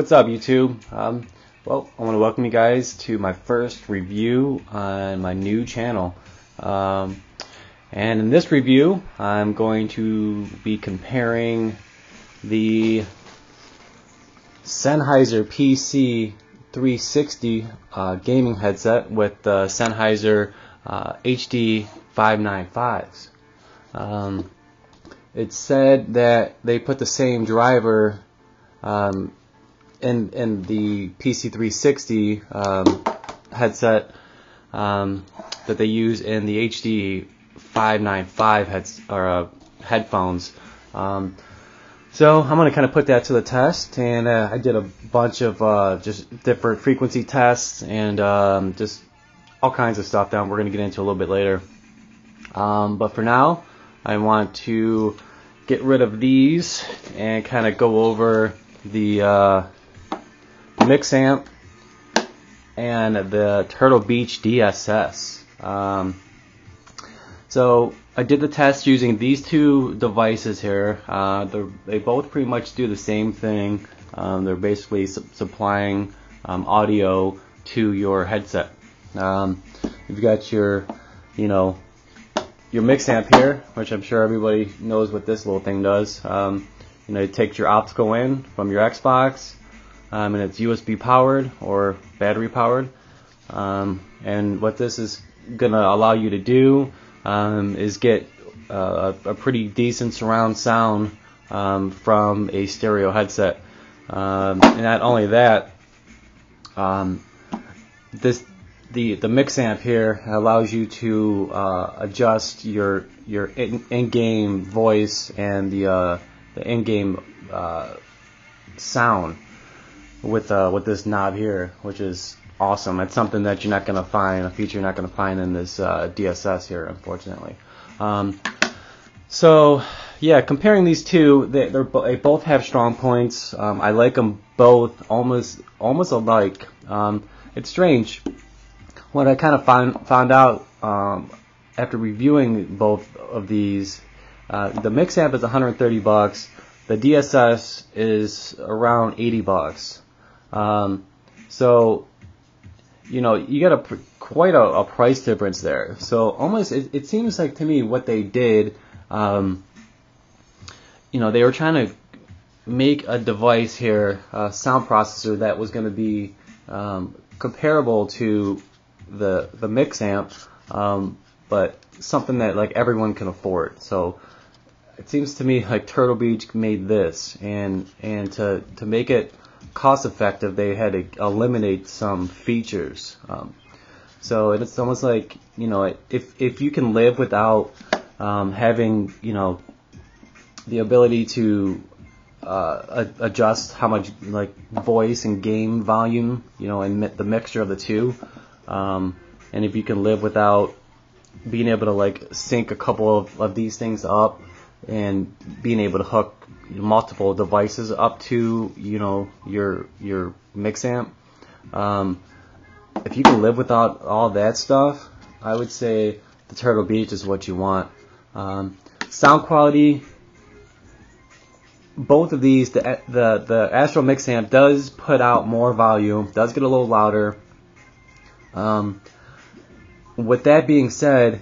what's up, YouTube? Well, I want to welcome you guys to my first review on my new channel. And in this review, I'm going to be comparing the Sennheiser PC360 gaming headset with the Sennheiser HD595s. It's said that they put the same driver in the PC360 headset that they use in the HD595 headphones. So I'm going to kind of put that to the test, and I did a bunch of just different frequency tests and just all kinds of stuff that we're going to get into a little bit later. But for now, I want to get rid of these and kind of go over the MixAmp and the Turtle Beach DSS. So I did the test using these two devices here. They both pretty much do the same thing. They're basically supplying audio to your headset. You've got your MixAmp here, which I'm sure everybody knows what this little thing does. It takes your optical in from your Xbox, and it's USB powered or battery powered. And what this is going to allow you to do is get a pretty decent surround sound from a stereo headset. And not only that, the MixAmp here allows you to adjust your in-game voice and the in-game sound with this knob here, which is awesome. It's something that you're not going to find, a feature you're not going to find in this DSS here, unfortunately. So yeah, comparing these two, they both have strong points. I like them both almost alike. It's strange. What I kind of found out after reviewing both of these, the MixAmp is $130. The DSS is around $80. So you got quite a price difference there. So almost it seems like to me what they did, they were trying to make a device here, a sound processor that was going to be comparable to the MixAmp, but something that like everyone can afford. So it seems to me like Turtle Beach made this, and to make it cost effective, they had to eliminate some features. So it's almost like if you can live without having the ability to adjust how much like voice and game volume, and the mixture of the two. And if you can live without being able to like sync a couple of these things up and being able to hook multiple devices up to your MixAmp, if you can live without all that stuff, I would say the Turtle Beach is what you want. Sound quality, both of these, the Astro MixAmp does put out more volume, does get a little louder. With that being said,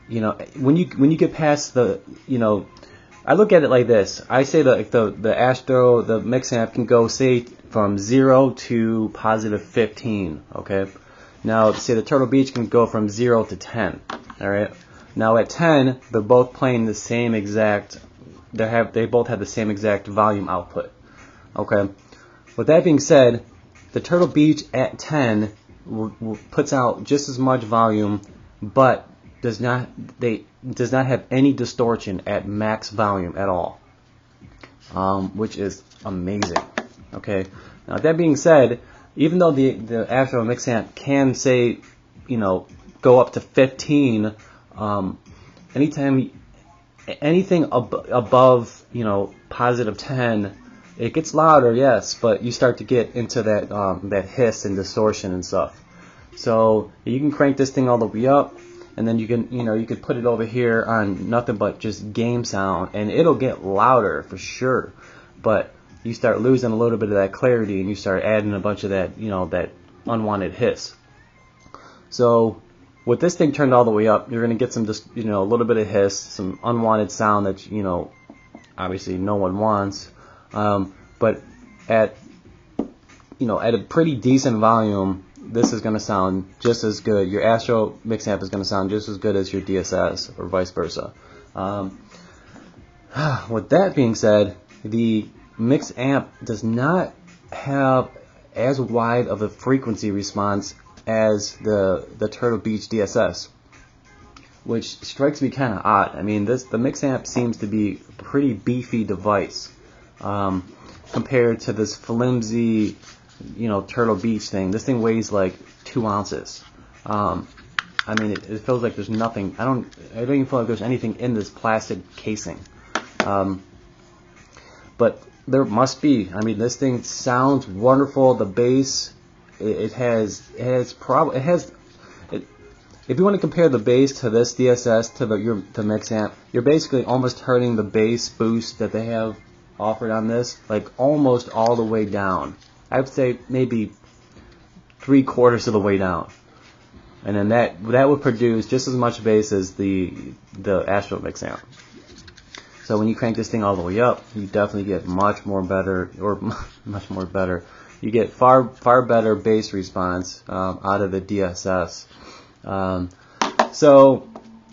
when you get past the, I look at it like this. I say the MixAmp can go, say, from 0 to positive 15. Okay. Now, say the Turtle Beach can go from 0 to 10. All right. Now at 10, they're both playing the same exact. They both have the same exact volume output. Okay. With that being said, the Turtle Beach at 10 puts out just as much volume, but does not have any distortion at max volume at all, which is amazing. Okay. Now that being said, even though the Astro MixAmp can say go up to 15, anything above positive 10, it gets louder, yes, but you start to get into that hiss and distortion and stuff. So you can crank this thing all the way up, and then you could put it over here on nothing but just game sound, and it'll get louder for sure. But you start losing a little bit of that clarity, and you start adding a bunch of that, that unwanted hiss. So with this thing turned all the way up, you're going to get some just, a little bit of hiss, some unwanted sound that, obviously no one wants. But at a pretty decent volume, this is going to sound just as good. Your Astro MixAmp is going to sound just as good as your DSS, or vice versa. With that being said, the MixAmp does not have as wide of a frequency response as the Turtle Beach DSS, which strikes me kind of odd. I mean, the MixAmp seems to be a pretty beefy device compared to this flimsy, Turtle Beach thing. This thing weighs like 2 ounces. I mean, it feels like there's nothing. I don't even feel like there's anything in this plastic casing. But there must be. I mean, this thing sounds wonderful. The bass, if you want to compare the bass to this DSS to the MixAmp, you're basically almost turning the bass boost that they have offered on this like almost all the way down. I would say maybe 3/4 of the way down, and then that would produce just as much bass as the Astro MixAmp. So when you crank this thing all the way up, you definitely get much more better. You get far better bass response out of the DSS. So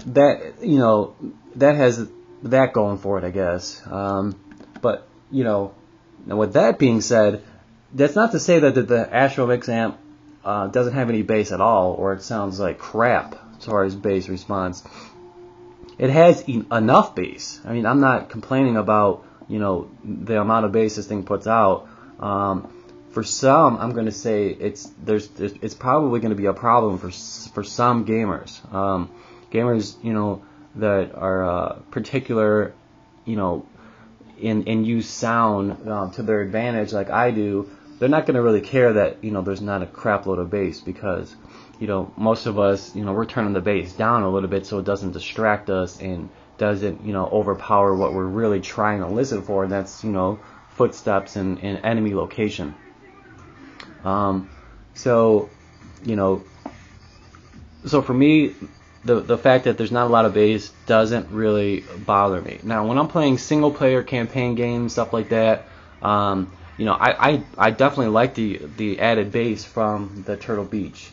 that that has that going for it, I guess. But now with that being said, that's not to say that the Astro MixAmp doesn't have any bass at all, or it sounds like crap as far as bass response. It has enough bass. I mean, I'm not complaining about the amount of bass this thing puts out. For some, I'm going to say it's probably going to be a problem for some gamers. Gamers, that are particular, and use sound to their advantage, like I do. They're not going to really care that there's not a crap load of bass, because most of us, we're turning the bass down a little bit so it doesn't distract us and doesn't overpower what we're really trying to listen for, and that's footsteps and enemy location. So for me, the fact that there's not a lot of bass doesn't really bother me. Now, when I'm playing single player campaign games, stuff like that, I definitely like the added bass from the Turtle Beach.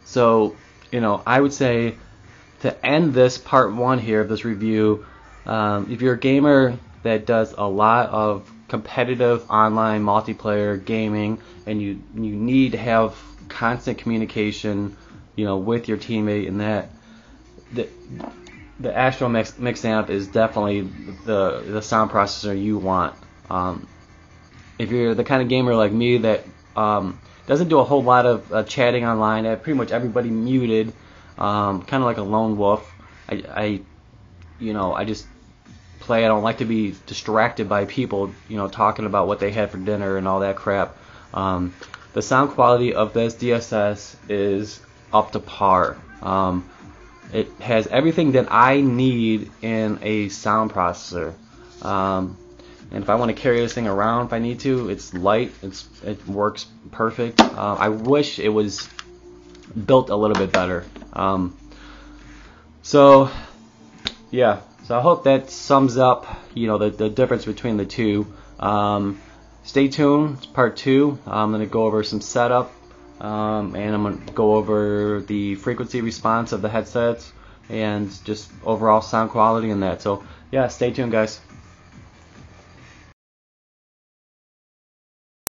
So I would say, to end this part 1 here of this review, if you're a gamer that does a lot of competitive online multiplayer gaming, and you need to have constant communication with your teammate, and that the Astro MixAmp is definitely the sound processor you want. If you're the kind of gamer like me that doesn't do a whole lot of chatting online, I have pretty much everybody muted, kind of like a lone wolf. I just play. I don't like to be distracted by people, talking about what they had for dinner and all that crap. The sound quality of this DSS is up to par. It has everything that I need in a sound processor. And if I want to carry this thing around, if I need to, it's light. It works perfect. I wish it was built a little bit better. So yeah. So I hope that sums up, the difference between the two. Stay tuned. It's part 2. I'm going to go over some setup, and I'm going to go over the frequency response of the headsets and just overall sound quality and that. So yeah, stay tuned, guys.